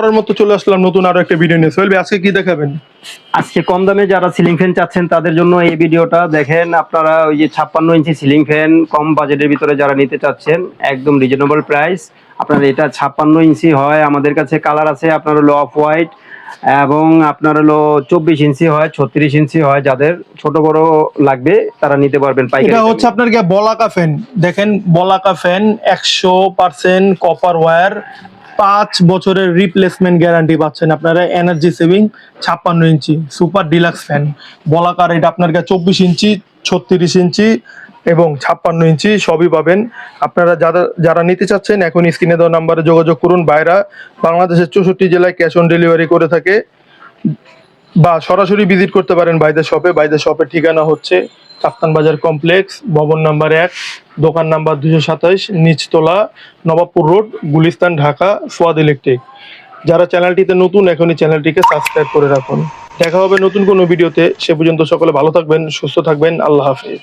করার মতো চলে আসলাম নতুন আরো একটা ভিডিও নিয়ে। সোহেল ভাই আজকে কি দেখাবেন? আজকে কম দামে যারা সিলিং ফ্যান চাচ্ছেন তাদের জন্য এই ভিডিওটা দেখেন। আপনারা ওই যে 56 ইঞ্চি সিলিং ফ্যান কম বাজেটের ভিতরে যারা নিতে চাচ্ছেন, একদম রিজনেবল প্রাইস। আপনার এটা 56 ইঞ্চি হয়, আমাদের কাছে কালার আছে আপনার হলো অফ হোয়াইট, এবং আপনার হলো 24 ইঞ্চি হয়, 36 ইঞ্চি হয়। যাদের ছোট বড় লাগবে তারা নিতে পারবেন পাইকারি এটা দামে। হচ্ছে আপনার কি বলাকা ফ্যান, দেখেন বলাকা ফ্যান 100% কপার ওয়্যার, 5 বছরের রিপ্লেসমেন্ট গ্যারান্টি পাচ্ছেন আপনারা। এনার্জি সেভিং 56 ইঞ্চি সুপার ডিলাক্স ফ্যান বলাকার। এটা আপনার কাছে 24 ইঞ্চি, 36 ইঞ্চি এবং 56 ইঞ্চি সবই পাবেন। আপনারা যারা নিতে চাচ্ছেন এখন স্ক্রিনে দেওয়া নাম্বারে যোগাযোগ করুন। বাইরা বাংলাদেশের 64 জেলায় ক্যাশ অন ডেলিভারি করে থাকে, বা সরাসরি ভিজিট করতে পারেন বাইদের শপে। বাইদের শপের ঠিকানা হচ্ছে কাপ্তান বাজার কমপ্লেক্স, ভবন নাম্বার 1, দোকান নাম্বার 227, নিচতলা, নবাবপুর রোড, গুলিস্তান, ঢাকা। সোয়াদ ইলেকট্রিক। যারা চ্যানেলটিতে নতুন এখনই চ্যানেলটিকে সাবস্ক্রাইব করে রাখুন। দেখা হবে নতুন কোনো ভিডিওতে। সে পর্যন্ত সকলে ভালো থাকবেন, সুস্থ থাকবেন। আল্লাহ হাফেজ।